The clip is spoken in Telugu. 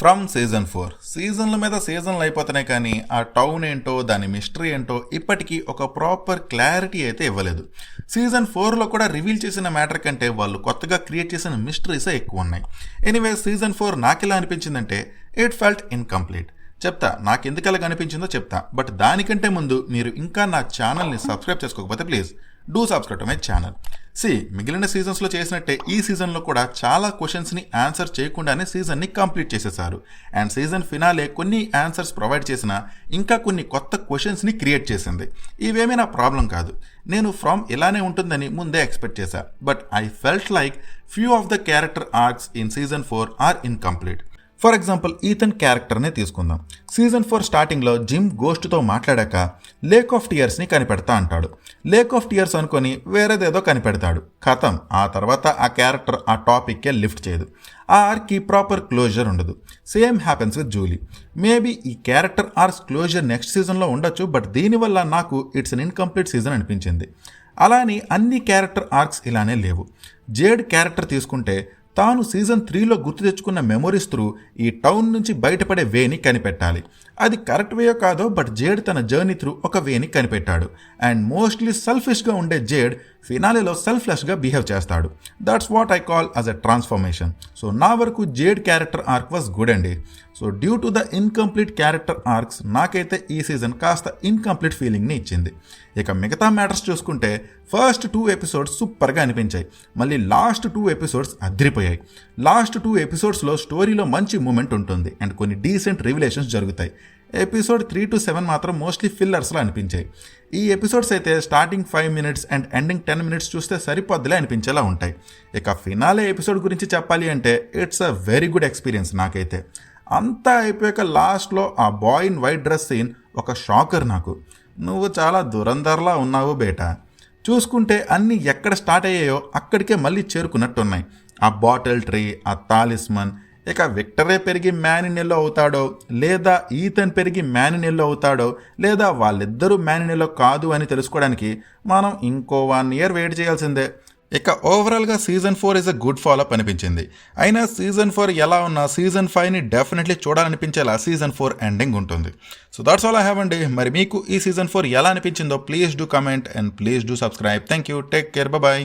ఫ్రమ్ సీజన్ 4 సీజన్ల మీద సీజన్లు అయిపోతున్నాయి కానీ ఆ టౌన్ ఏంటో దాని మిస్టరీ ఏంటో ఇప్పటికీ ఒక ప్రాపర్ క్లారిటీ అయితే ఇవ్వలేదు. సీజన్ 4లో కూడా రివీల్ చేసిన మ్యాటర్ కంటే వాళ్ళు కొత్తగా క్రియేట్ చేసిన మిస్టరీసే ఎక్కువ ఉన్నాయి. ఎనీవే సీజన్ 4 నాకు ఎలా అనిపించిందంటే ఇట్ ఫెల్ట్ ఇన్కంప్లీట్. చెప్తా నాకు ఎందుకు ఎలా అనిపించిందో చెప్తా. బట్ దానికంటే ముందు మీరు ఇంకా నా ఛానల్ని సబ్స్క్రైబ్ చేసుకోకపోతే please do subscribe to my channel. మిగిలిన సీజన్స్లో చేసినట్టే ఈ సీజన్లో కూడా చాలా క్వశ్చన్స్ని ఆన్సర్ చేయకుండానే సీజన్ని కంప్లీట్ చేసేసారు. అండ్ సీజన్ ఫినాలే కొన్ని ఆన్సర్స్ ప్రొవైడ్ చేసినా ఇంకా కొన్ని కొత్త క్వశ్చన్స్ని క్రియేట్ చేసింది. ఇవేమీ నా ప్రాబ్లం కాదు. నేను ఫ్రమ్ ఇలానే ఉంటుందని ముందే ఎక్స్పెక్ట్ చేశా. But I felt like few of the character arcs in season 4 are incomplete. For example Ethan క్యారెక్టర్నే తీసుకుందాం. సీజన్ 4 స్టార్టింగ్లో జిమ్ గోస్ట్తో మాట్లాడాక లేక్ ఆఫ్ టియర్స్ని కనిపెడతా అంటాడు. లేక్ ఆఫ్ టియర్స్ అనుకొని వేరేదేదో కనిపెడతాడు. ఖతం. ఆ తర్వాత ఆ క్యారెక్టర్ ఆ టాపిక్కే లిఫ్ట్ చేయదు. ఆ ఆర్కి ప్రాపర్ క్లోజర్ ఉండదు. Same happens with Julie. Maybe ఈ క్యారెక్టర్ ఆర్క్స్ క్లోజర్ నెక్స్ట్ సీజన్లో ఉండొచ్చు. బట్ దీనివల్ల నాకు ఇట్స్ అన్ ఇన్కంప్లీట్ సీజన్ అనిపించింది. అలానే అన్ని క్యారెక్టర్ ఆర్క్స్ ఇలానే లేవు. జేడ్ క్యారెక్టర్ తీసుకుంటే తాను సీజన్ 3లో గుర్తు తెచ్చుకున్న మెమొరీస్ త్రూ ఈ టౌన్ నుంచి బయటపడే వేని కనిపెట్టాలి. అది కరెక్ట్ వేయో కాదో బట్ జేడ్ తన జర్నీ త్రూ ఒక వేని కనిపెట్టాడు. అండ్ మోస్ట్లీ సెల్ఫిష్గా ఉండే జేడ్ ఫినాలేలో సెల్ఫ్లెస్గా బిహేవ్ చేస్తాడు. That's what I call as a transformation. So నా వరకు Jade character arc was good అండి. So due to the incomplete character arcs నాకైతే ఈ సీజన్ కాస్త ఇన్కంప్లీట్ ఫీలింగ్ని ఇచ్చింది. ఇక మిగతా మ్యాటర్స్ చూసుకుంటే ఫస్ట్ 2 ఎపిసోడ్స్ సూపర్గా అనిపించాయి. మళ్ళీ లాస్ట్ 2 ఎపిసోడ్స్ అదిరిపోయాయి. లాస్ట్ 2 ఎపిసోడ్స్లో స్టోరీలో మంచి మూమెంట్ ఉంటుంది అండ్ కొన్ని డీసెంట్ రివిలేషన్స్ జరుగుతాయి. ఎపిసోడ్ 3 to 7 మాత్రం మోస్ట్లీ ఫిల్లర్స్లో అనిపించాయి. ఈ ఎపిసోడ్స్ అయితే starting 5 minutes and ending 10 minutes చూస్తే సరిపోద్దులే అనిపించేలా ఉంటాయి. ఇక ఫినాలే ఎపిసోడ్ గురించి చెప్పాలి అంటే it's a very good experience నాకైతే. అంతా అయిపోయాక లాస్ట్లో ఆ boy in white dress scene ఒక షాకర్ నాకు. నువ్వు చాలా దురంధర్లా ఉన్నావు బేటా. చూసుకుంటే అన్నీ ఎక్కడ స్టార్ట్ అయ్యాయో అక్కడికే మళ్ళీ చేరుకున్నట్టున్నాయి. ఆ బాటిల్ ట్రీ, ఆ తాలిస్మన్. ఇక విక్టరే పెరిగి మ్యాన్ ఇన్ ఎల్లో అవుతాడో లేదా ఈథన్ పెరిగి మ్యాన్ ఇన్ ఎల్లో అవుతాడో లేదా వాళ్ళిద్దరూ మ్యాన్ ఇన్ ఎల్లో కాదు అని తెలుసుకోవడానికి మనం ఇంకో 1 year వెయిట్ చేయాల్సిందే. ఇక ఓవరాల్గా season 4 is a good follow up అనిపించింది. అయినా సీజన్ 4 ఎలా ఉన్నా సీజన్ 5ని డెఫినెట్లీ చూడాలనిపించేలా సీజన్ 4 ఎండింగ్ ఉంటుంది. So that's all I have అండి. మరి మీకు ఈ సీజన్ 4 ఎలా అనిపించిందో please do comment and please do subscribe. Thank you. Take care. Bye.